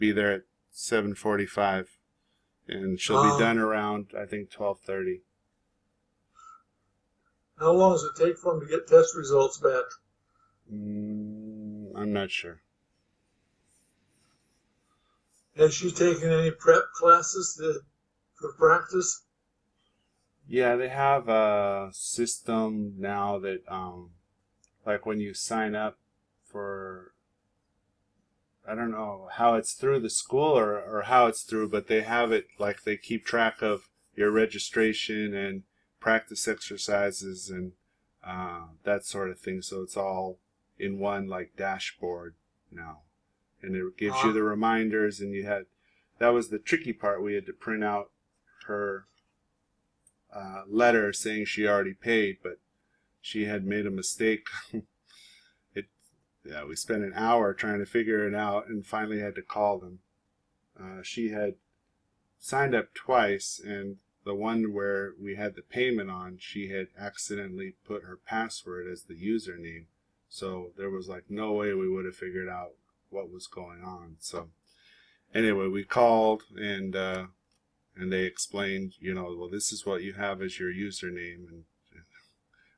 be there at 7:45, and she'll be done around, I think, 12:30. How long does it take for them to get test results back? I'm not sure. Has she taken any prep classes for practice? Yeah, they have a system now that, like when you sign up for, I don't know how it's through the school or how it's through, but they have it like they keep track of your registration and practice exercises and that sort of thing. So it's all in one like dashboard now, and it gives you the reminders. And that was the tricky part. We had to print out her letter saying she already paid, but she had made a mistake. Yeah, we spent an hour trying to figure it out and finally had to call them. She had signed up twice, and the one where we had the payment on, she had accidentally put her password as the username. So there was like no way we would have figured out what was going on. So anyway, we called and they explained, well, this is what you have as your username. And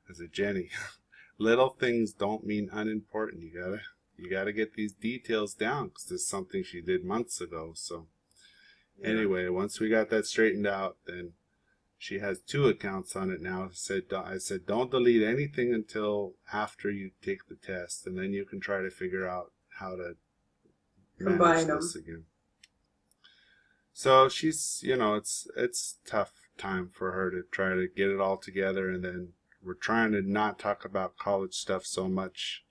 I said, Jenny, little things don't mean unimportant. You gotta get these details down, because this is something she did months ago. So anyway, once we got that straightened out, then she has 2 accounts on it now. I said, don't delete anything until after you take the test, and then you can try to figure out how to manage this again. So she's, it's tough time for her to try to get it all together, and then we're trying to not talk about college stuff so much,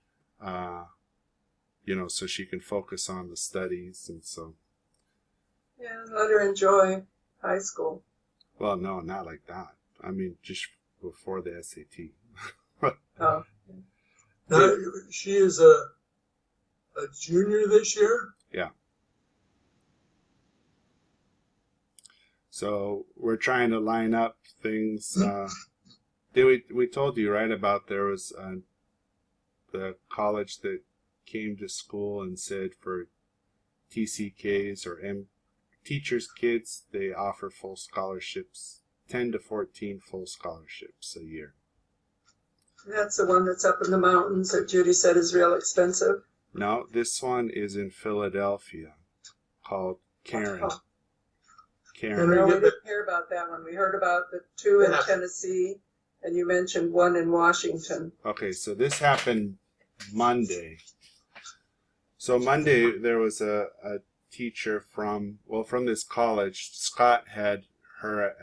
so she can focus on the studies. And so. Yeah, let her enjoy high school. Well, no, not like that. I mean, just before the SAT. Oh. Now, she is a junior this year? Yeah. So we're trying to line up things. We told you, right, about there was the college that came to school and said for TCKs or teachers' kids, they offer full scholarships, 10 to 14 full scholarships a year. That's the one that's up in the mountains that Judy said is real expensive. No, this one is in Philadelphia, called CAIRN. CAIRN. No, we didn't hear about that one. We heard about the 2 in Tennessee, and you mentioned 1 in Washington. Okay, so this happened Monday. So Monday there was a teacher from this college. Scott had her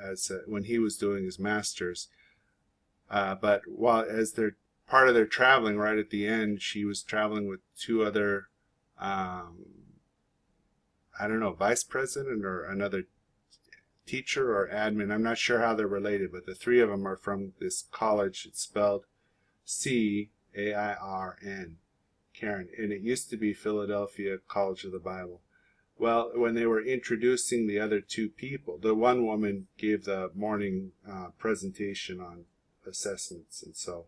when he was doing his master's, but as they're part of their traveling, right at the end, she was traveling with 2 other vice president or another teacher or admin. I'm not sure how they're related, but the 3 of them are from this college. It's spelled CAIRN, CAIRN, and it used to be Philadelphia College of the Bible. Well, when they were introducing the other 2 people, the one woman gave the morning presentation on assessments, and so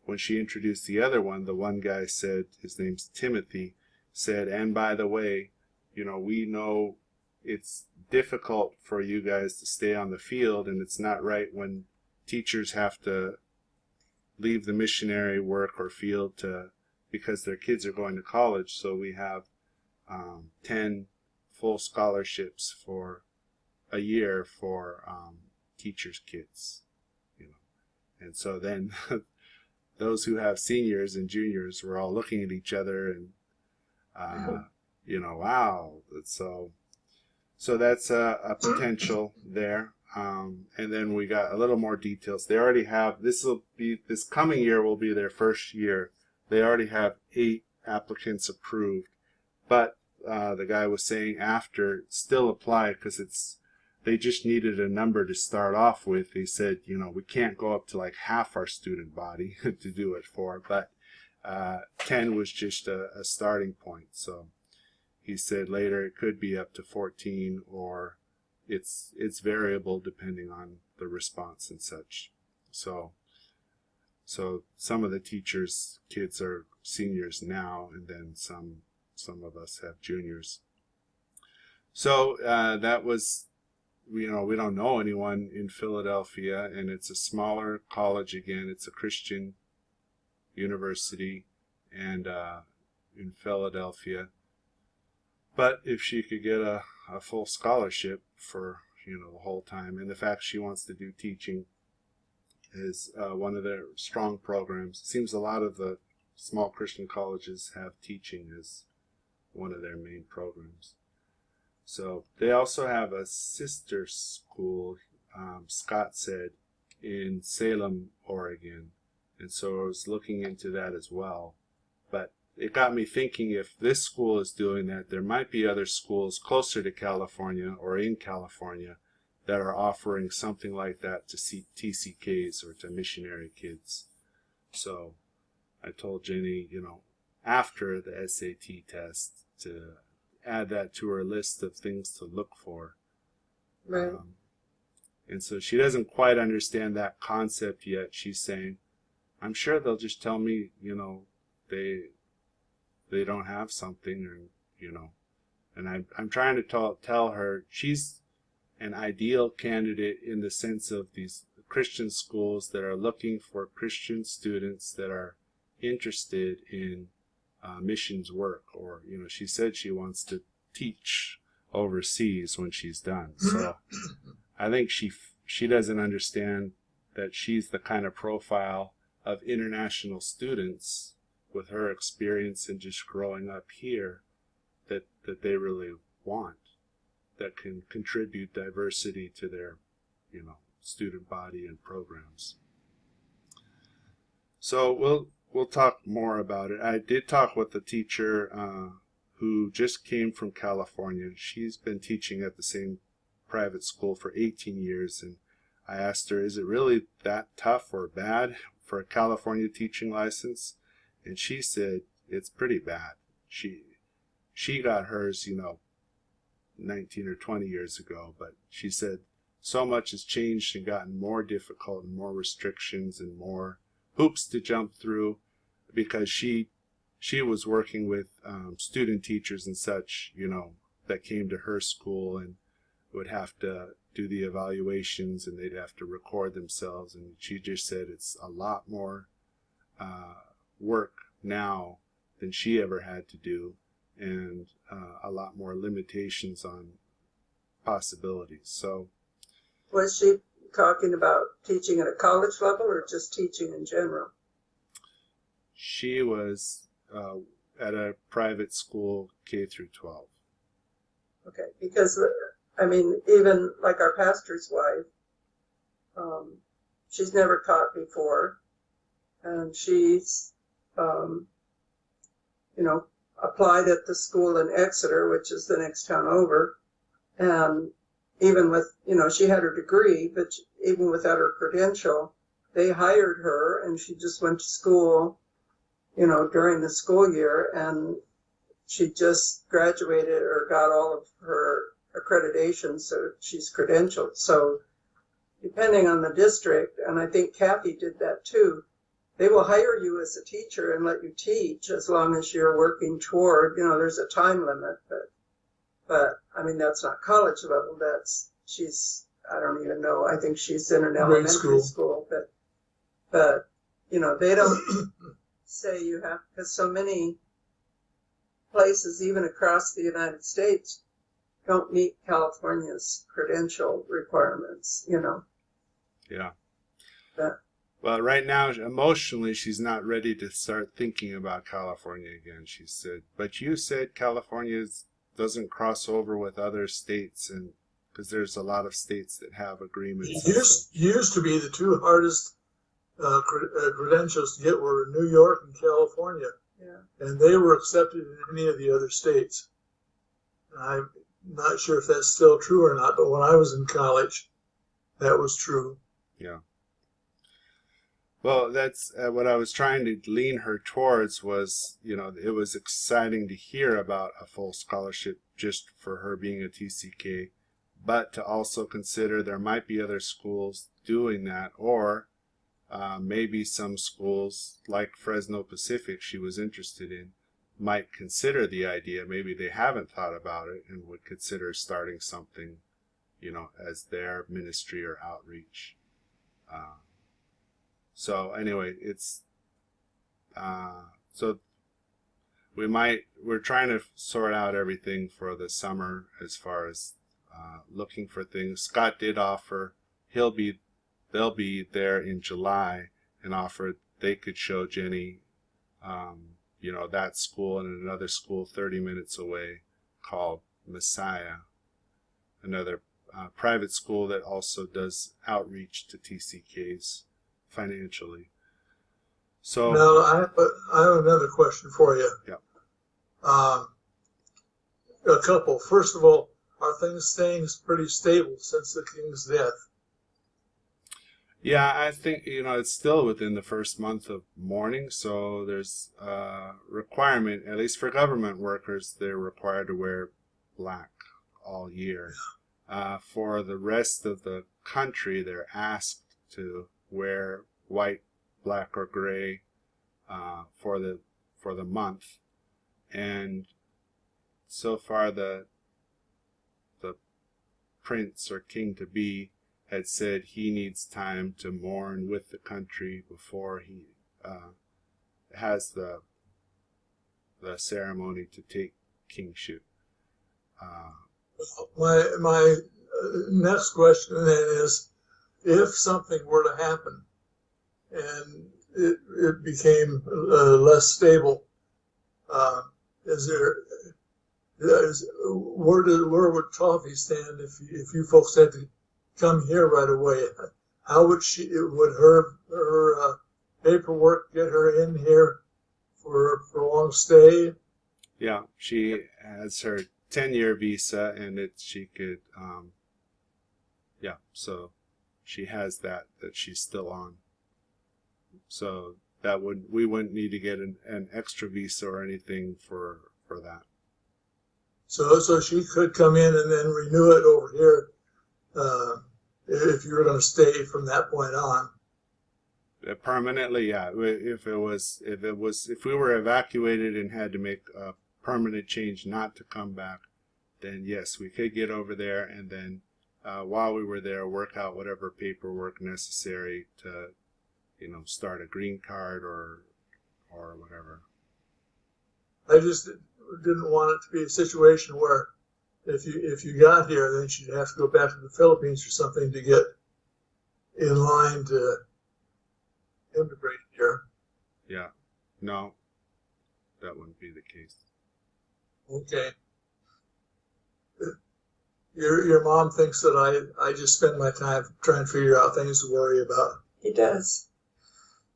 when she introduced the other one, the one guy said, his name's Timothy, said, and by the way, we know it's difficult for you guys to stay on the field, and it's not right when teachers have to leave the missionary work or field because their kids are going to college. So we have 10 full scholarships for a year for teachers' kids, and so then those who have seniors and juniors were all looking at each other and wow. So that's a potential there. And then we got a little more details. They already have, this coming year will be their first year. They already have 8 applicants approved, but the guy was saying after still apply, because they just needed a number to start off with. He said, we can't go up to like half our student body to do it for, but 10 was just a starting point. So he said later it could be up to 14, or it's variable depending on the response and such. So some of the teachers' kids are seniors now, and then some of us have juniors. So that was, we don't know anyone in Philadelphia, and it's a smaller college again. It's a Christian university, and in Philadelphia. But if she could get a full scholarship for the whole time, and the fact she wants to do teaching is one of their strong programs. It seems a lot of the small Christian colleges have teaching as one of their main programs. So they also have a sister school, Scott said, in Salem, Oregon. And so I was looking into that as well. But it got me thinking, if this school is doing that, there might be other schools closer to California or in California that are offering something like that to TCKs or to missionary kids. So I told Jenny, after the SAT test, to add that to her list of things to look for. Right. And so she doesn't quite understand that concept yet. She's saying, I'm sure they'll just tell me, they don't have something, or, and I'm trying to tell her she's an ideal candidate in the sense of these Christian schools that are looking for Christian students that are interested in missions work, or she said she wants to teach overseas when she's done. So I think she doesn't understand that she's the kind of profile of international students with her experience and just growing up here that they really want, that can contribute diversity to their student body and programs. So we'll talk more about it. I did talk with a teacher who just came from California. She's been teaching at the same private school for 18 years, and I asked her, is it really that tough or bad for a California teaching license? And she said it's pretty bad. She got hers 19 or 20 years ago, but she said so much has changed and gotten more difficult and more restrictions and more hoops to jump through, because she was working with student teachers and such, that came to her school and would have to do the evaluations, and they'd have to record themselves, and she just said it's a lot more work now than she ever had to do, and a lot more limitations on possibilities. So Was she talking about teaching at a college level or just teaching in general? she was at a private school, K through 12. Okay, because even like our pastor's wife, she's never taught before, and she's applied at the school in Exeter, which is the next town over, and even with she had her degree, but even without her credential, they hired her, and she just went to school during the school year, and she just graduated or got all of her accreditation, so she's credentialed. So depending on the district, and I think Kathy did that too, they will hire you as a teacher and let you teach as long as you're working toward, there's a time limit, but that's not college level. I don't even know. I think she's in an elementary school, but they don't say you have, because so many places, even across the United States, don't meet California's credential requirements, Yeah. But, well, right now, emotionally, she's not ready to start thinking about California again, she said. But you said California doesn't cross over with other states, and because there's a lot of states that have agreements. Used to be the two hardest credentials to get were New York and California. yeah. And they were accepted in any of the other states. I'm not sure if that's still true or not, but when I was in college, that was true. Yeah. Well, that's what I was trying to lean her towards was, it was exciting to hear about a full scholarship just for her being a TCK, but to also consider there might be other schools doing that, or maybe some schools like Fresno Pacific she was interested in might consider the idea. Maybe they haven't thought about it and would consider starting something, as their ministry or outreach. So anyway, it's so we're trying to sort out everything for the summer as far as looking for things. Scott did offer they'll be there in July and offered they could show Jenny that school and another school 30 minutes away called Messiah, another private school that also does outreach to TCKs financially. So now I have another question for you. Yeah. A couple. First of all, are things staying pretty stable since the king's death? Yeah, I think, it's still within the first month of mourning, so there's a requirement, at least for government workers, they're required to wear black all year. For the rest of the country, they're asked to wear white, black, or gray for the month. And so far, the prince or king-to-be had said he needs time to mourn with the country before he has the ceremony to take kingship. My next question then is, if something were to happen and it became less stable, where would Toffee stand if you folks had to come here right away? How would her paperwork get her in here for a prolonged stay? Yeah, she has her 10-year visa, and she could, so she has that she's still on. So we wouldn't need to get an extra visa or anything for that. So she could come in and then renew it over here if you were going to stay from that point on. Permanently, yeah. If we were evacuated and had to make a permanent change not to come back, then yes, we could get over there and then while we were there, work out whatever paperwork necessary to, start a green card or whatever. I just didn't want it to be a situation where if you got here, then you'd have to go back to the Philippines or something to get in line to immigrate here. Yeah, no, that wouldn't be the case. Okay. Your mom thinks that I just spend my time trying to figure out things to worry about. He does.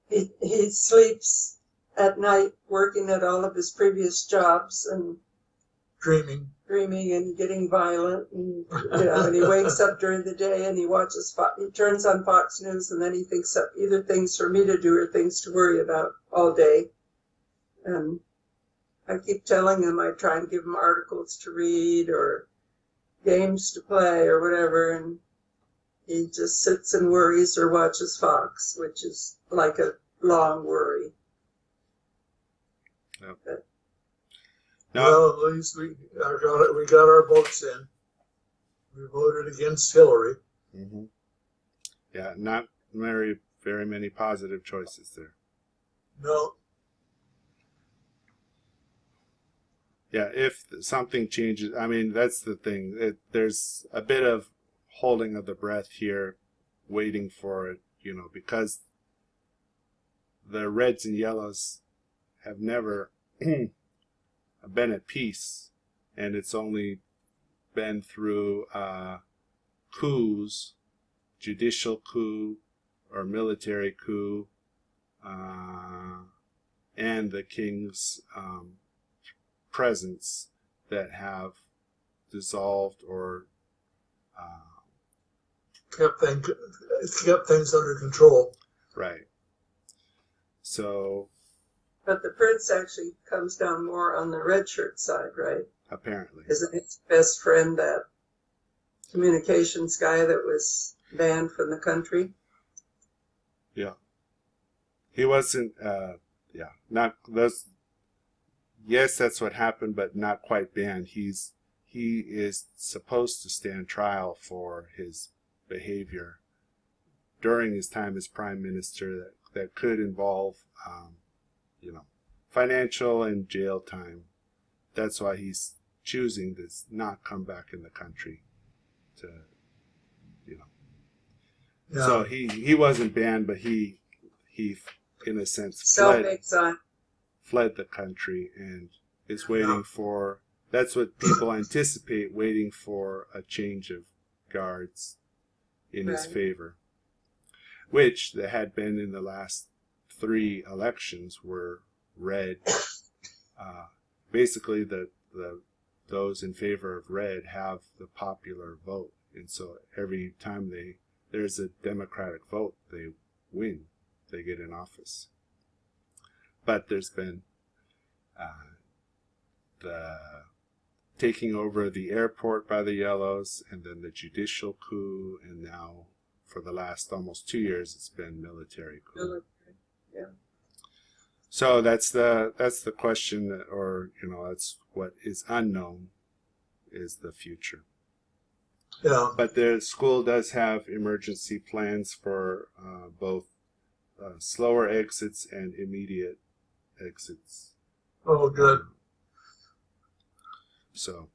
He sleeps at night working at all of his previous jobs and Dreaming and getting violent, and and he wakes up during the day and he turns on Fox News, and then he thinks up either things for me to do or things to worry about all day. And I keep telling him, I try and give him articles to read or games to play or whatever, and he just sits and worries or watches Fox, which is like a long worry. Yep. But, No. Well, at least we got our votes in. We voted against Hillary. Mm-hmm. Yeah, not very many positive choices there. No. Yeah, if something changes, I mean, that's the thing. There's a bit of holding of the breath here, waiting for it, because the reds and yellows have never been at peace, and it's only been through coups, judicial coup or military coup, and the king's presence that have dissolved or Kept things under control. right. So but the prince actually comes down more on the redshirt side, right? apparently, Isn't his best friend that communications guy that was banned from the country? yeah, he wasn't. Not those. yes, that's what happened, but not quite banned. He is supposed to stand trial for his behavior during his time as prime minister that could involve, financial and jail time. That's why he's choosing to not come back in the country. Yeah. So he wasn't banned, but he in a sense Self-exile. fled the country and is waiting for. That's what people anticipate, waiting for a change of guards in his favor, which there had been in the last 3 elections were red. Basically, those in favor of red have the popular vote, and so every time there's a Democratic vote, they win, they get in office. But there's been the taking over the airport by the Yellows, and then the judicial coup, and now for the last almost 2 years, it's been military coup. Yeah. So that's the question, or that's what is unknown, is the future. Yeah. But the school does have emergency plans for both slower exits and immediate exits. Oh, good. So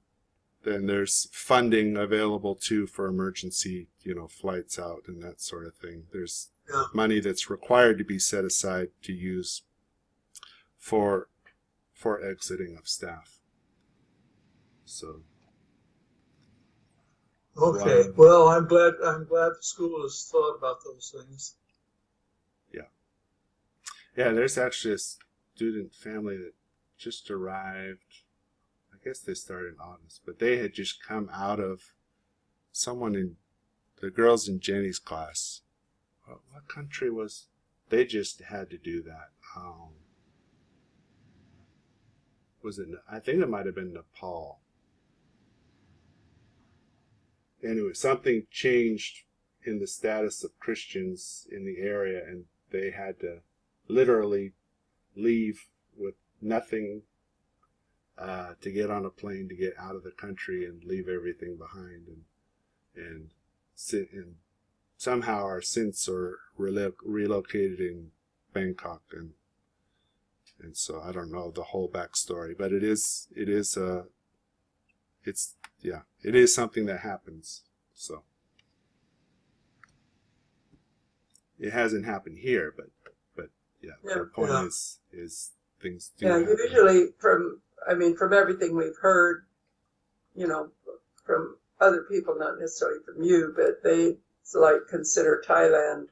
then there's funding available too for emergency, flights out and that sort of thing. There's money that's required to be set aside to use for exiting of staff. So. Okay. Well, I'm glad the school has thought about those things. Yeah, there's actually a student family that just arrived. I guess they started in August, but they had just come out of the girls in Jenny's class. What country was? They just had to do that. Was it? I think it might have been Nepal. Anyway, something changed in the status of Christians in the area, and they had to literally leave with nothing to get on a plane to get out of the country and leave everything behind, and somehow are since relocated in Bangkok, and so I don't know the whole backstory, but it is something that happens. So it hasn't happened here, but the point is things do happen. Usually from everything we've heard, from other people, not necessarily from you, but they consider Thailand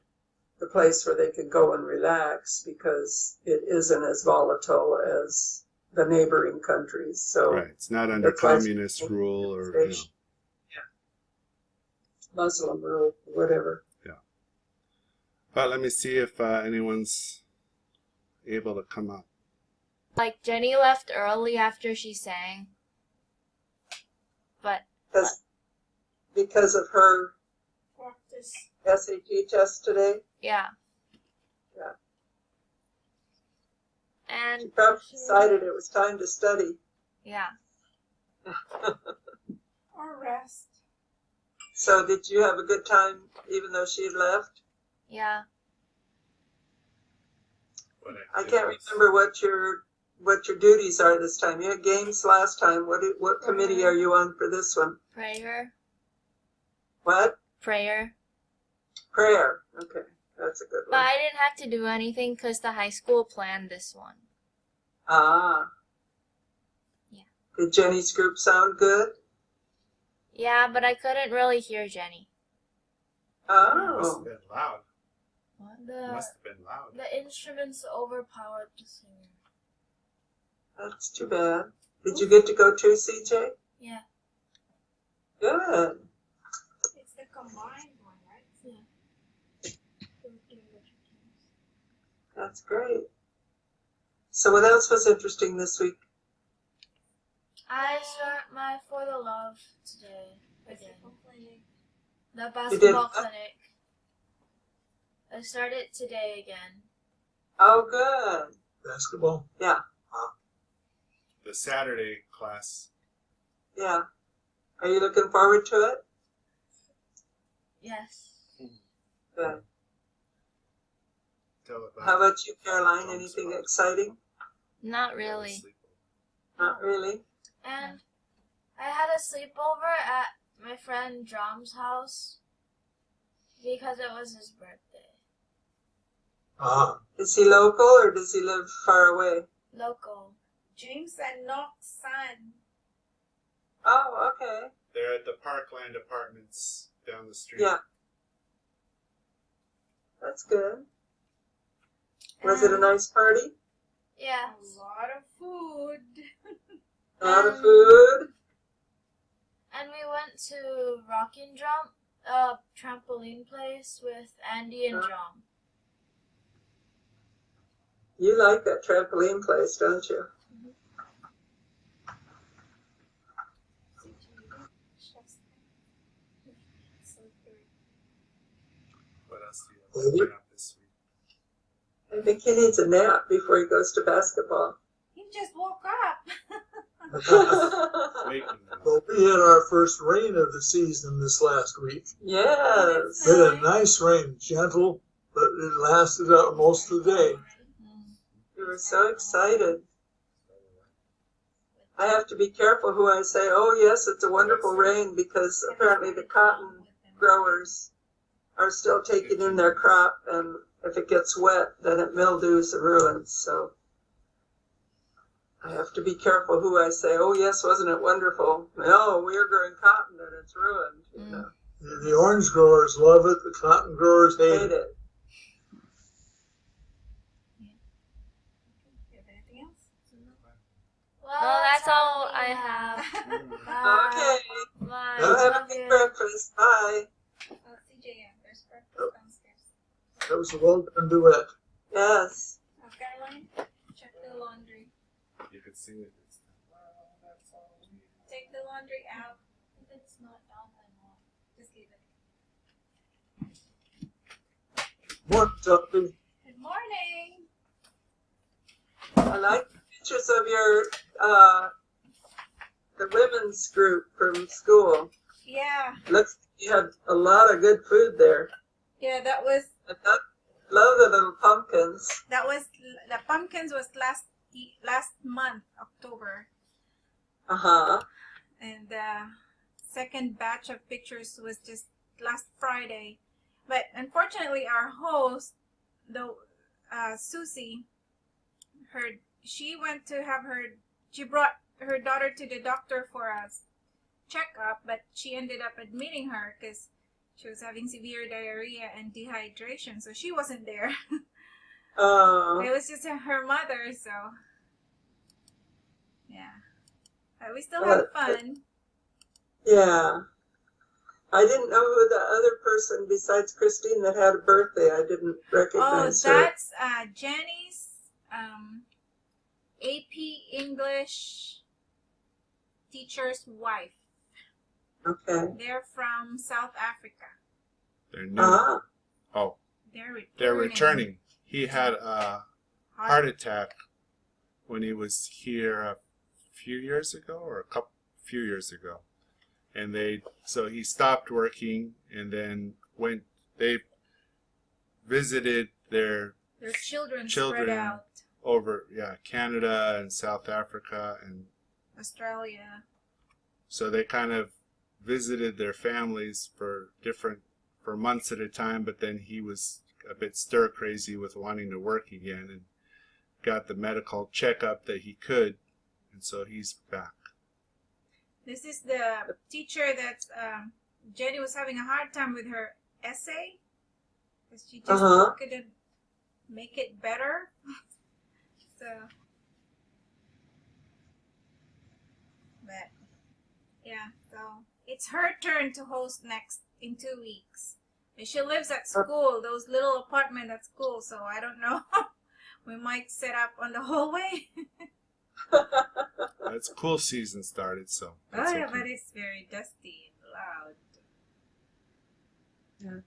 the place where they can go and relax because it isn't as volatile as the neighboring countries. So right, it's not under communist rule or Muslim rule, whatever. Yeah. But let me see if anyone's able to come up. Jenny left early after she sang, but because of her practice. SAT test today. Yeah. Yeah. And she probably decided it was time to study. Yeah. Or rest. So did you have a good time even though she had left? Yeah. I can't remember what your duties are this time. You had games last time. What committee are you on for this one? Prayer. What? Prayer. Prayer. Okay, that's a good one. But I didn't have to do anything because the high school planned this one. Ah. Yeah. Did Jenny's group sound good? Yeah, but I couldn't really hear Jenny. Oh. Must have been loud. The Must have been loud. the instruments overpowered the singer. That's too bad. Did you get to go too, CJ? Yeah. Good. It's the combined one, right? Yeah. That's great. So what else was interesting this week? I start my For the Love today again. The You did basketball what? clinic. I started today again. Oh, good. Basketball. Yeah. the Saturday class. Yeah. Are you looking forward to it? Yes. Good. Tell about How about you, Caroline? Tom's Anything spot. exciting? Not really. Not really. And I had a sleepover at my friend Drum's house because it was his birthday. Is he local or does he live far away? Local. Jinx and Nock's son. Oh, okay. They're at the Parkland Apartments down the street. Yeah. That's good. Was it a nice party? Yeah. A lot of food. A lot of food? And we went to Rock and Jump, a trampoline place with Andy and John. You like that trampoline place, don't you? What else do you have coming up this week? I think he needs a nap before he goes to basketball. He just woke up. Waking up. Well, we had our first rain of the season this last week. Yes. We had a nice rain, gentle, but it lasted out most of the day. We were so excited. I have to be careful who I say, oh yes, it's a wonderful rain, because apparently the cotton growers are still taking in their crop, and if it gets wet, then it mildews and ruins. So I have to be careful who I say, oh yes, wasn't it wonderful? No, we're growing cotton and it's ruined. You know. The orange growers love it. The cotton growers hate Hate it. it. You have anything else? Well, that's all I have. Bye. Okay. Bye. Go have a Love big you. breakfast. Bye. CJM, there's breakfast downstairs. That was a well-done duet. Yes. Caroline, check the laundry. You could sing it this Take the laundry out. If it's not done, then what? Just leave it. More something. Good morning. I like the pictures of your the women's group from school. Yeah, Looks like you had a lot of good food there. yeah, that was I love the little pumpkins. the pumpkins was last month, October, Uh-huh. and the second batch of pictures was just last Friday. But unfortunately, our host, Susie, she brought her daughter to the doctor for a checkup, but she ended up admitting her because she was having severe diarrhea and dehydration, so she wasn't there. Oh. It was just her mother, so yeah. But we still had fun. Yeah. I didn't know who the other person besides Christine that had a birthday. I didn't Oh, recognize her. that's Jenny's AP English teacher's wife. Okay. They're from South Africa. They're new. Ah. Oh, They're returning. He had a heart attack when he was here a few years ago, few years ago, and so he stopped working and then they visited their children children spread out. over Canada and South Africa, and Australia. so they kind of visited their families for months at a time, but then he was a bit stir crazy with wanting to work again and got the medical checkup that he could, and so he's back. This is the teacher that Jenny was having a hard time with her essay because she just couldn't make it better. So, but yeah, so it's her turn to host next in 2 weeks. And she lives at school, those little apartment at school, so I don't know. We might set up on the hallway. It's cool season started, so Oh that's yeah, okay. but it's very dusty and loud. Yeah.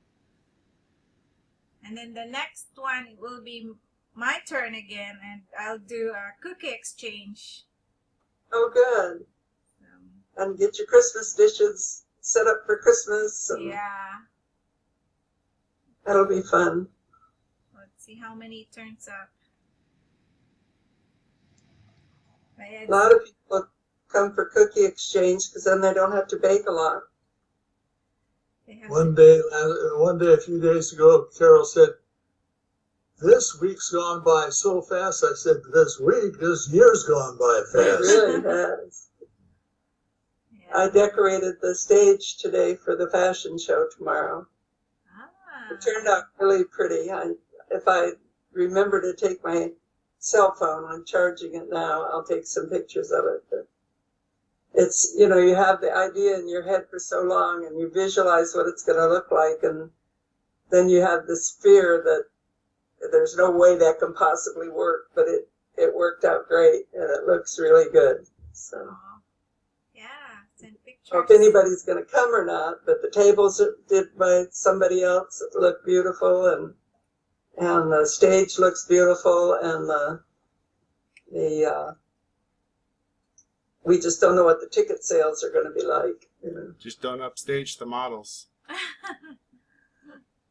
And then the next one will be my turn again, and I'll do a cookie exchange. Oh, good. Um, And get your Christmas dishes set up for Christmas. And yeah. that'll be fun. Let's see how many it turns up. But A lot of people come for cookie exchange because then they don't have to bake a lot. they have One day, a few days ago, Carol said, "This week's gone by so fast." I said, "This year's gone by It fast." really has. yeah. I decorated the stage today for the fashion show tomorrow. Ah. It turned out really pretty. If I remember to take my cell phone, I'm charging it now, I'll take some pictures of it. But it's, you have the idea in your head for so long and you visualize what it's going to look like, and then you have this fear that there's no way that can possibly work, but it worked out great and it looks really good. So Aw. Yeah, send pictures. I don't know if anybody's going to come or not, but the tables are did by somebody else look beautiful, and the stage looks beautiful, and we just don't know what the ticket sales are going to be like. Just don't upstage the models.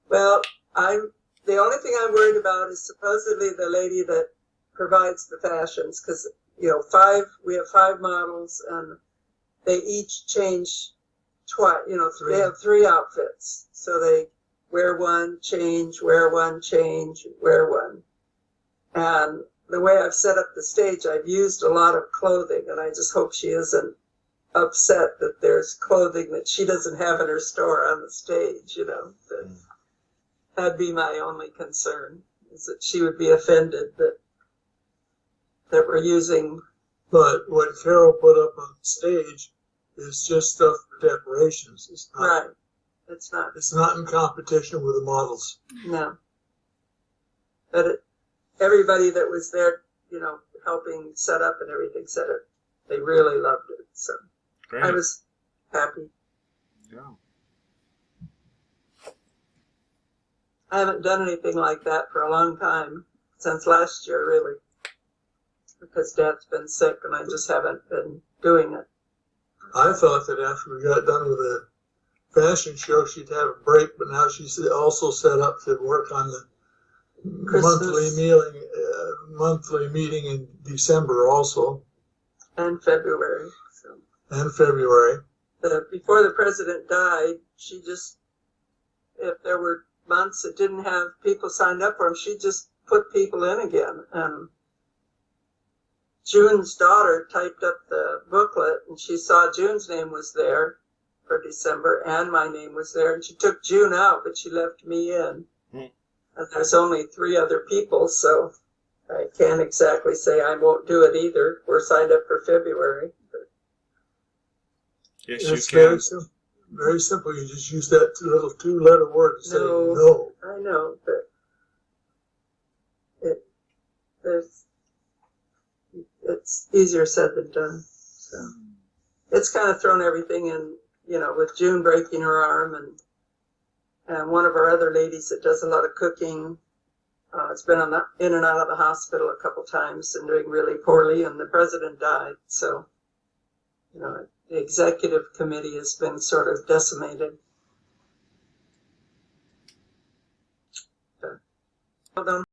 Well, the only thing I'm worried about is supposedly the lady that provides the fashions, because we have 5 models, and they each change twice. They have 3 outfits, so they wear one, change, wear one, change, wear one. And the way I've set up the stage, I've used a lot of clothing, and I just hope she isn't upset that there's clothing that she doesn't have in her store on the stage. That'd be my only concern, is that she would be offended that we're using. But what Carol put up on stage is just stuff for decorations. It's not. Right. It's not. It's not in competition with the models. No. But everybody that was there, helping set up and everything said it. They really loved it. So Great. I was happy. Yeah. I haven't done anything like that for a long time, since last year, really, because Dad's been sick and I just haven't been doing it. I thought that after we got done with the fashion show, she'd have a break, but now she's also set up to work on the Christmas. monthly meeting in December also, And February. So and February. before the president died, she just, if there were months that didn't have people signed up for them, she just put people in again. And June's daughter typed up the booklet, and she saw June's name was there for December, and my name was there, and she took June out, but she left me in. And there's only 3 other people, so I can't exactly say I won't do it either. We're signed up for February. But Yes, It's you can. very simple. You just use that little 2-letter word and say No. no. I know, but it's easier said than done. So it's kind of thrown everything in, with June breaking her arm, and one of our other ladies that does a lot of cooking, has been in and out of the hospital a couple times and doing really poorly, and the president died. So, the executive committee has been sort of decimated. Hold on.